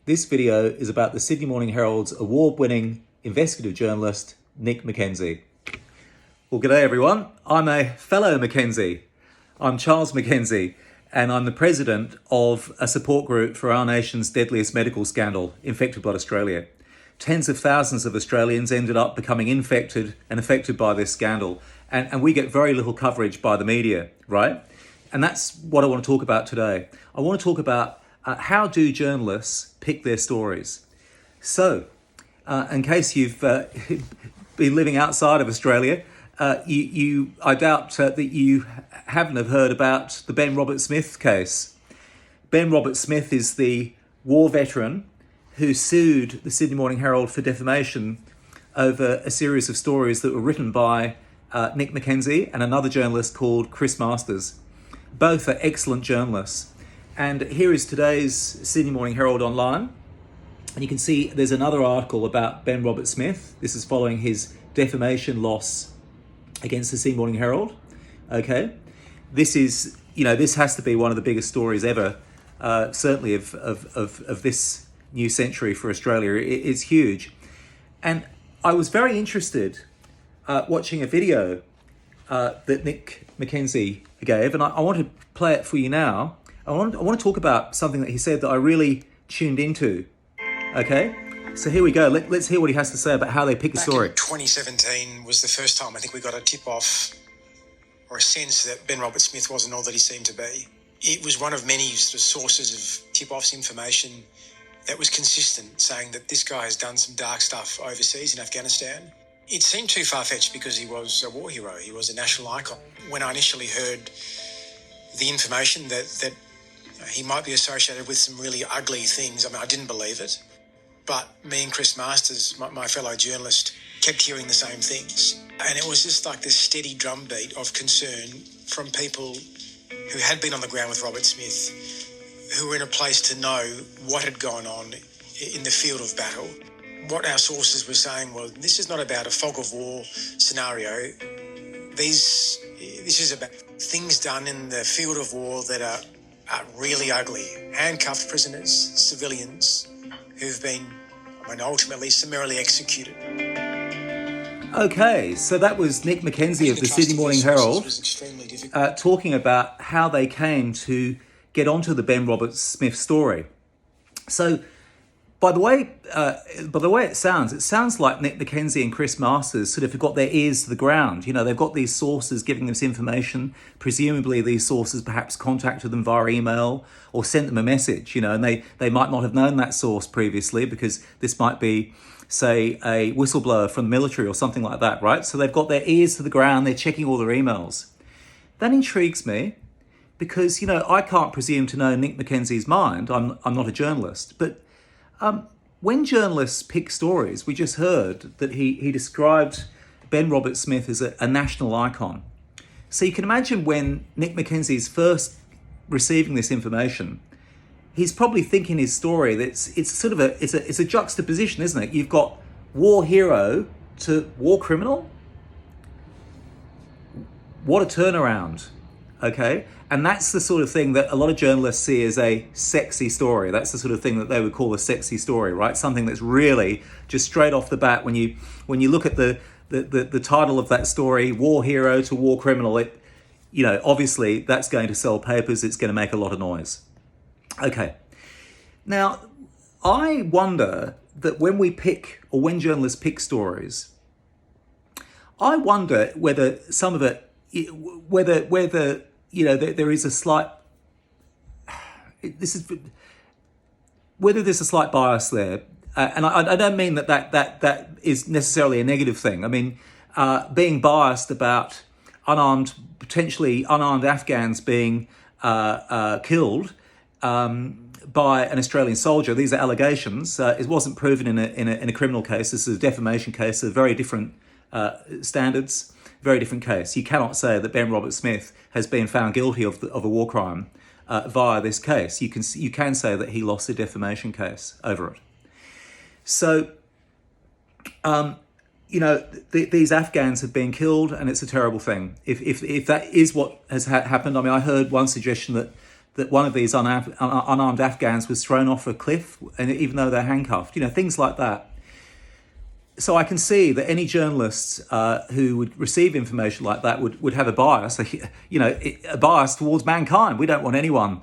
This video is about the Sydney Morning Herald's award-winning investigative journalist, Nick McKenzie. Well, g'day everyone. I'm a fellow McKenzie. I'm Charles McKenzie, and I'm the president of a support group for our nation's deadliest medical scandal, Infected Blood Australia. Tens of thousands of Australians ended up becoming infected and affected by this scandal, and we get very little coverage by the media, right? And that's what I want to talk about today. I want to talk about how do journalists pick their stories? So, in case you've been living outside of Australia, I doubt that you haven't have heard about the Ben Roberts-Smith case. Ben Roberts-Smith is the war veteran who sued the Sydney Morning Herald for defamation over a series of stories that were written by Nick McKenzie and another journalist called Chris Masters. Both are excellent journalists. And here is today's Sydney Morning Herald online. And you can see there's another article about Ben Roberts-Smith. This is following his defamation loss against the Sydney Morning Herald. Okay. This is, this has to be one of the biggest stories ever, certainly of this new century for Australia. It's huge. And I was very interested watching a video that Nick McKenzie gave, and I want to play it for you now. I want to talk about something that he said that I really tuned into. Okay, so here we go. Let's hear what he has to say about how they pick the story. In 2017 was the first time I think we got a tip-off or a sense that Ben Roberts-Smith wasn't all that he seemed to be. It was one of many sort of sources of tip-offs, information that was consistent, saying that this guy has done some dark stuff overseas in Afghanistan. It seemed too far-fetched because he was a war hero. He was a national icon. When I initially heard the information that he might be associated with some really ugly things, I didn't believe it. But me and Chris Masters, my fellow journalist, kept hearing the same things. And it was just like this steady drumbeat of concern from people who had been on the ground with Roberts-Smith, who were in a place to know what had gone on in the field of battle. What our sources were saying was, this is not about a fog of war scenario. This is about things done in the field of war that are really ugly. Handcuffed prisoners, civilians who've been, ultimately summarily executed. Okay, so that was Nick McKenzie of the Sydney Morning Herald talking about how they came to get onto the Ben Roberts-Smith story. So, by the way it sounds like Nick McKenzie and Chris Masters sort of have got their ears to the ground. They've got these sources giving them this information. Presumably these sources perhaps contacted them via email or sent them a message, and they might not have known that source previously because this might be, say, a whistleblower from the military or something like that, right? So they've got their ears to the ground, they're checking all their emails. That intrigues me because, I can't presume to know Nick McKenzie's mind. I'm not a journalist, but when journalists pick stories, we just heard that he described Ben Roberts-Smith as a national icon. So you can imagine when Nick McKenzie's first receiving this information, he's probably thinking his story that it's a juxtaposition, isn't it? You've got war hero to war criminal. What a turnaround, okay? And that's the sort of thing that a lot of journalists see as a sexy story. That's the sort of thing that they would call a sexy story, right? Something that's really just straight off the bat. When you look at the title of that story, war hero to war criminal, obviously that's going to sell papers. It's going to make a lot of noise. Okay. Now, I wonder that when journalists pick stories, I wonder whether some of it, whether there is a slight, whether there's a slight bias there. And I don't mean that is necessarily a negative thing. Being biased about potentially unarmed Afghans being killed by an Australian soldier. These are allegations. It wasn't proven in a criminal case. This is a defamation case. They're very different standards. Very different case. You cannot say that Ben Roberts-Smith has been found guilty of a war crime via this case. You can say that he lost a defamation case over it. So, these Afghans have been killed, and it's a terrible thing. If that is what has happened, I heard one suggestion that that one of these unarmed Afghans was thrown off a cliff, and even though they're handcuffed, things like that. So I can see that any journalists who would receive information like that would have a bias, a bias towards mankind. We don't want anyone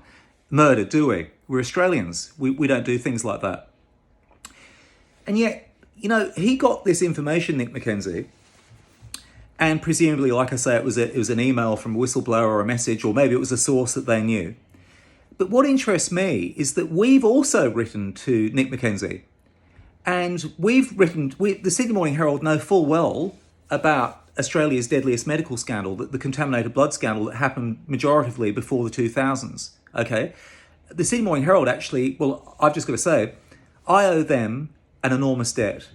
murdered, do we? We're Australians. We don't do things like that. And yet, he got this information, Nick McKenzie, and presumably, like I say, it was an email from a whistleblower or a message, or maybe it was a source that they knew. But what interests me is that we've also written to Nick McKenzie, and the Sydney Morning Herald know full well about Australia's deadliest medical scandal, the contaminated blood scandal that happened majoritively before the 2000s. Okay, the Sydney Morning Herald actually, well, I've just got to say, I owe them an enormous debt.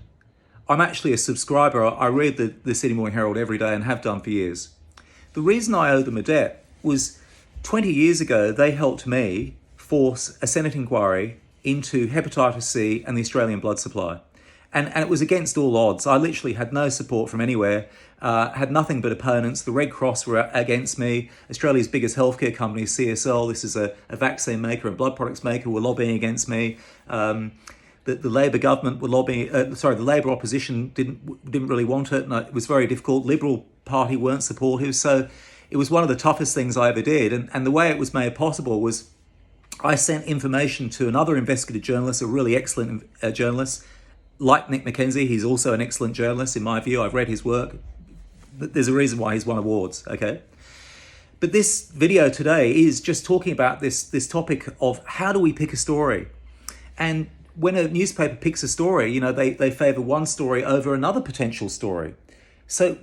I'm actually a subscriber. I read the Sydney Morning Herald every day and have done for years. The reason I owe them a debt was 20 years ago, they helped me force a Senate inquiry into hepatitis C and the Australian blood supply. And it was against all odds. I literally had no support from anywhere, had nothing but opponents. The Red Cross were against me. Australia's biggest healthcare company, CSL, this is a vaccine maker and blood products maker, were lobbying against me. The Labor government were lobbying, the Labor opposition didn't really want it, and it was very difficult. Liberal Party weren't supportive, so it was one of the toughest things I ever did. And the way it was made possible was I sent information to another investigative journalist, a really excellent journalist, like Nick McKenzie. He's also an excellent journalist, in my view. I've read his work. There's a reason why he's won awards, okay? But this video today is just talking about this topic of how do we pick a story? And when a newspaper picks a story, they favour one story over another potential story. So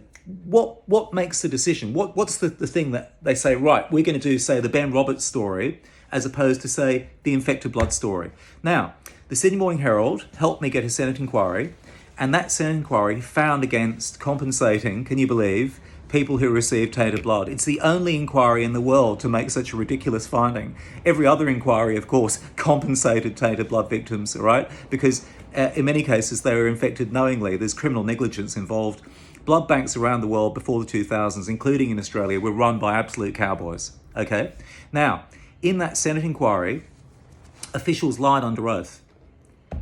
what makes the decision? What's the thing that they say, right, we're going to do, say, the Ben Roberts story, as opposed to, say, the infected blood story? Now, the Sydney Morning Herald helped me get a Senate inquiry, and that Senate inquiry found against compensating, can you believe, people who received tainted blood. It's the only inquiry in the world to make such a ridiculous finding. Every other inquiry, of course, compensated tainted blood victims, right? Because in many cases, they were infected knowingly. There's criminal negligence involved. Blood banks around the world before the 2000s, including in Australia, were run by absolute cowboys, okay? Now, in that Senate inquiry, officials lied under oath,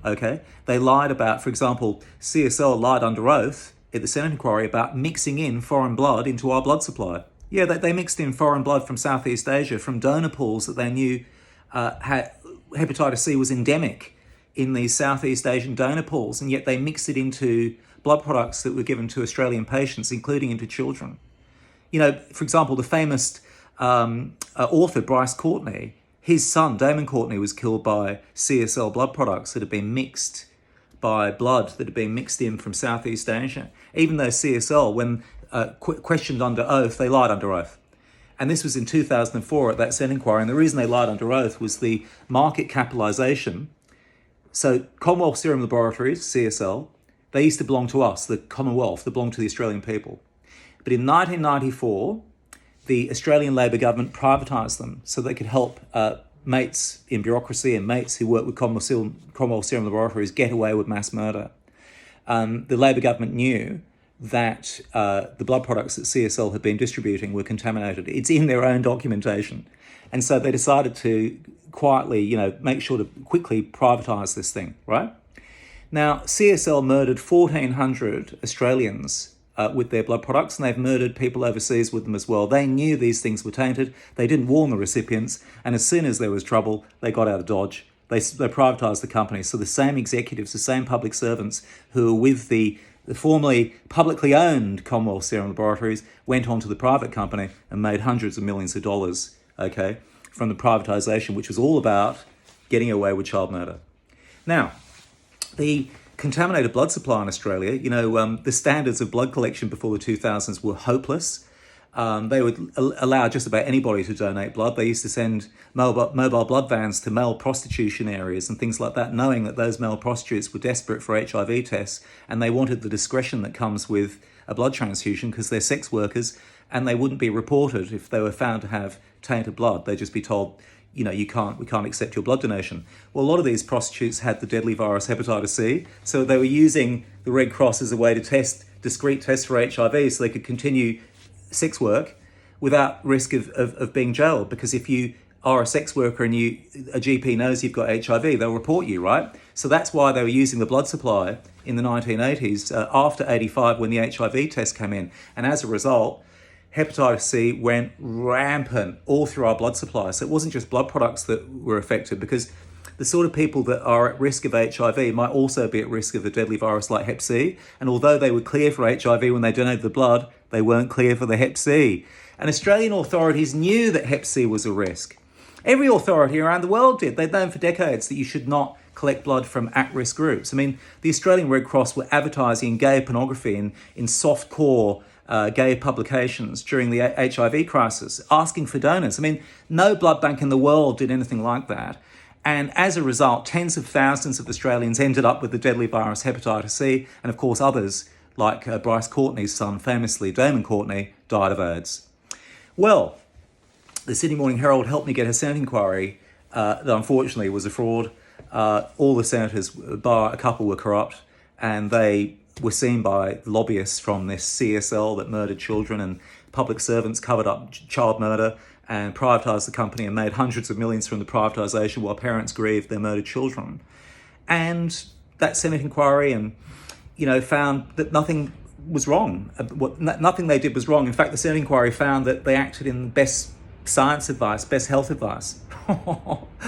okay? They lied about, for example, CSL lied under oath at the Senate inquiry about mixing in foreign blood into our blood supply. Yeah, they mixed in foreign blood from Southeast Asia, from donor pools that they knew hepatitis C was endemic in these Southeast Asian donor pools, and yet they mixed it into blood products that were given to Australian patients, including into children. For example, the famous author Bryce Courtney, his son Damon Courtney was killed by CSL blood products that had been mixed by blood that had been mixed in from Southeast Asia. Even though CSL, when questioned under oath, they lied under oath. And this was in 2004 at that Senate inquiry. And the reason they lied under oath was the market capitalisation. So Commonwealth Serum Laboratories, CSL, they used to belong to us, the Commonwealth, they belonged to the Australian people. But in 1994, the Australian Labor government privatised them so they could help mates in bureaucracy and mates who work with Commonwealth Serum Laboratories get away with mass murder. The Labor government knew that the blood products that CSL had been distributing were contaminated. It's in their own documentation. And so they decided to quietly, make sure to quickly privatise this thing, right? Now, CSL murdered 1,400 Australians with their blood products, and they've murdered people overseas with them as well. They knew these things were tainted. They didn't warn the recipients, and as soon as there was trouble, they got out of Dodge. They privatised the company. So the same executives, the same public servants who were with the formerly publicly owned Commonwealth Serum Laboratories went on to the private company and made hundreds of millions of dollars, okay, from the privatisation, which was all about getting away with child murder. Now, the contaminated blood supply in Australia, the standards of blood collection before the 2000s were hopeless. They would allow just about anybody to donate blood. They used to send mobile blood vans to male prostitution areas and things like that, knowing that those male prostitutes were desperate for HIV tests, and they wanted the discretion that comes with a blood transfusion because they're sex workers, and they wouldn't be reported if they were found to have tainted blood. They'd just be told, we can't accept your blood donation. Well, a lot of these prostitutes had the deadly virus hepatitis C, so they were using the Red Cross as a way to test discrete tests for HIV so they could continue sex work without risk of being jailed. Because if you are a sex worker and a GP knows you've got HIV, they'll report you, right? So that's why they were using the blood supply in the 1980s after 85 when the HIV test came in. And as a result, hepatitis C went rampant all through our blood supply. So it wasn't just blood products that were affected, because the sort of people that are at risk of HIV might also be at risk of a deadly virus like Hep C. And although they were clear for HIV when they donated the blood, they weren't clear for the Hep C. And Australian authorities knew that Hep C was a risk. Every authority around the world did. They'd known for decades that you should not collect blood from at-risk groups. I mean, the Australian Red Cross were advertising gay pornography in soft-core gay publications during the HIV crisis, asking for donors. I mean, no blood bank in the world did anything like that. And as a result, tens of thousands of Australians ended up with the deadly virus hepatitis C. And of course, others, like Bryce Courtney's son, famously, Damon Courtney, died of AIDS. Well, the Sydney Morning Herald helped me get a Senate inquiry that unfortunately was a fraud. All the senators, bar a couple, were corrupt, and they were seen by lobbyists from this CSL that murdered children, and public servants covered up child murder and privatised the company and made hundreds of millions from the privatisation while parents grieved their murdered children. And that Senate inquiry found that nothing was wrong. Nothing they did was wrong. In fact, the Senate inquiry found that they acted in best science advice, best health advice.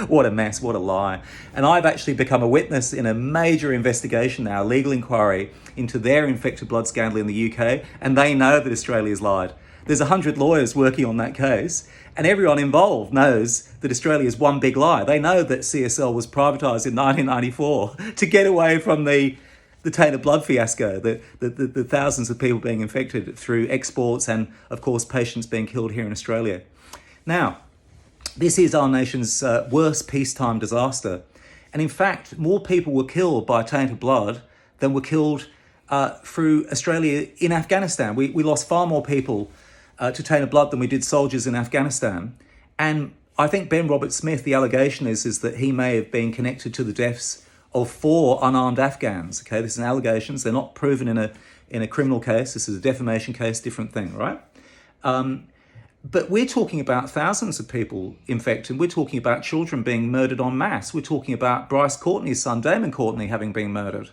What a mess, what a lie. And I've actually become a witness in a major investigation now, a legal inquiry into their infected blood scandal in the UK, and they know that Australia's lied. There's 100 lawyers working on that case, and everyone involved knows that Australia's one big lie. They know that CSL was privatised in 1994 to get away from the tainted blood fiasco, the thousands of people being infected through exports and, of course, patients being killed here in Australia. Now, this is our nation's worst peacetime disaster. And in fact, more people were killed by tainted blood than were killed through Australia in Afghanistan. We lost far more people to tainted blood than we did soldiers in Afghanistan. And I think Ben Roberts-Smith, the allegation is that he may have been connected to the deaths of 4 unarmed Afghans. Okay, this is allegations. They're not proven in a criminal case. This is a defamation case, different thing, right? But we're talking about thousands of people infected. We're talking about children being murdered en masse. We're talking about Bryce Courtney's son, Damon Courtney, having been murdered.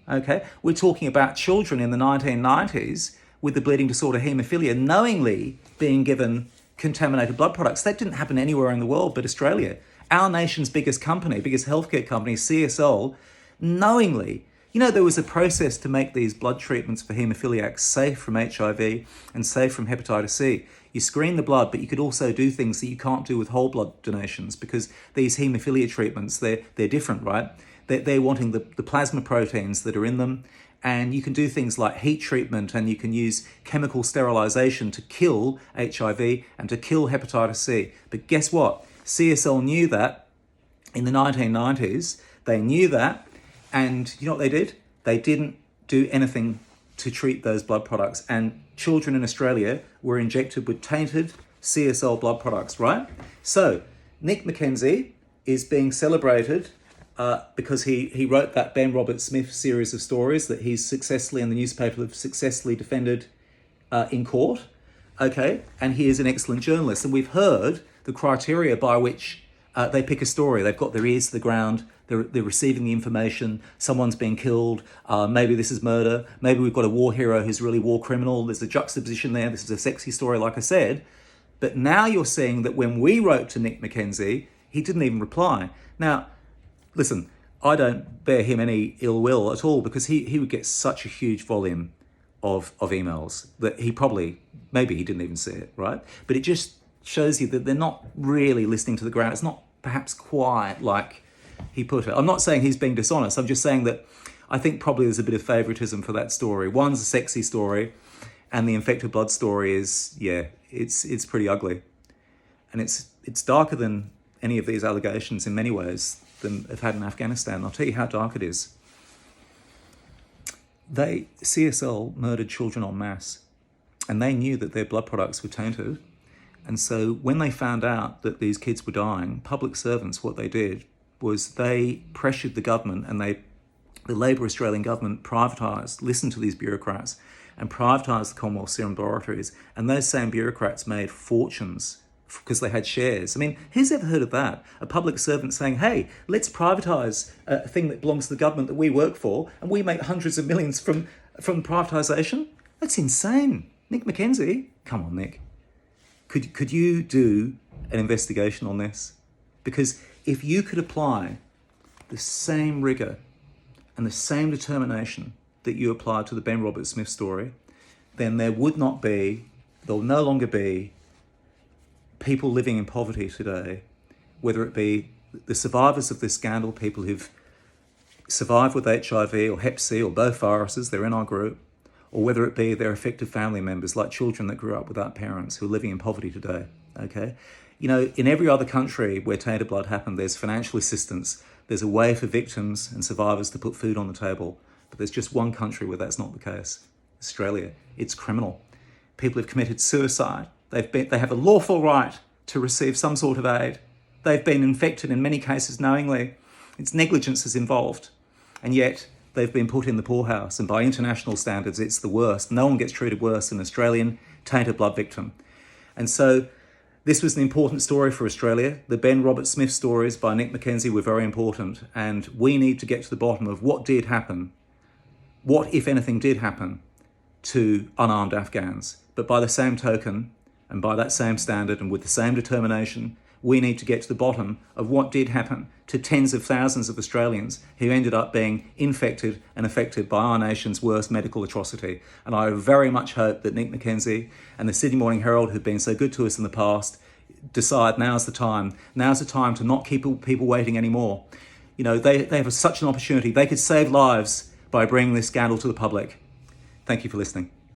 Okay, we're talking about children in the 1990s with the bleeding disorder haemophilia knowingly being given contaminated blood products. That didn't happen anywhere in the world but Australia. Our nation's biggest company, biggest healthcare company, CSL, knowingly, there was a process to make these blood treatments for haemophiliacs safe from HIV and safe from hepatitis C. You screen the blood, but you could also do things that you can't do with whole blood donations, because these haemophilia treatments, they're different, right? They're wanting the plasma proteins that are in them, and you can do things like heat treatment, and you can use chemical sterilization to kill HIV and to kill hepatitis C. But guess what? CSL knew that in the 1990s. They knew that, and you know what they did? They didn't do anything to treat those blood products, and children in Australia were injected with tainted CSL blood products, right? So Nick McKenzie is being celebrated because he wrote that Ben Roberts-Smith series of stories that he's successfully, in the newspaper, have successfully defended in court, okay? And he is an excellent journalist. And we've heard the criteria by which they pick a story. They've got their ears to the ground, they're receiving the information, someone's being killed, maybe this is murder, maybe we've got a war hero who's really war criminal, there's a juxtaposition there, this is a sexy story, like I said. But now you're seeing that when we wrote to Nick McKenzie, he didn't even reply. Now, listen, I don't bear him any ill will at all, because he would get such a huge volume of emails that maybe he didn't even see it, right? But it just shows you that they're not really listening to the ground. It's not perhaps quite like he put it. I'm not saying he's being dishonest. I'm just saying that I think probably there's a bit of favoritism for that story. One's a sexy story, and the infected blood story is, it's pretty ugly. And it's darker than any of these allegations in many ways than have had in Afghanistan. I'll tell you how dark it is. CSL murdered children en masse, and they knew that their blood products were tainted. And so when they found out that these kids were dying, public servants, what they did was they pressured the government, and the Labor Australian government privatised, listened to these bureaucrats, and privatised the Commonwealth Serum Laboratories. And those same bureaucrats made fortunes because they had shares. I mean, who's ever heard of that? A public servant saying, hey, let's privatise a thing that belongs to the government that we work for, and we make hundreds of millions from privatisation? That's insane. Nick McKenzie, come on, Nick. Could you do an investigation on this? Because if you could apply the same rigour and the same determination that you applied to the Ben Roberts-Smith story, then there'll no longer be people living in poverty today, whether it be the survivors of this scandal, people who've survived with HIV or Hep C or both viruses, they're in our group, or whether it be their affected family members, like children that grew up without parents who are living in poverty today, okay? You know, in every other country where tainted blood happened, there's financial assistance, there's a way for victims and survivors to put food on the table, but there's just one country where that's not the case, Australia. It's criminal. People have committed suicide. They have a lawful right to receive some sort of aid. They've been infected in many cases knowingly. It's negligence is involved. And yet they've been put in the poorhouse. And by international standards, it's the worst. No one gets treated worse than an Australian tainted blood victim. And so this was an important story for Australia. The Ben Roberts-Smith stories by Nick McKenzie were very important. And we need to get to the bottom of what did happen. What, if anything, did happen to unarmed Afghans. But by the same token, and by that same standard and with the same determination, we need to get to the bottom of what did happen to tens of thousands of Australians who ended up being infected and affected by our nation's worst medical atrocity. And I very much hope that Nick McKenzie and the Sydney Morning Herald, who've been so good to us in the past, decide now's the time. Now's the time to not keep people waiting anymore. You know, they have such an opportunity. They could save lives by bringing this scandal to the public. Thank you for listening.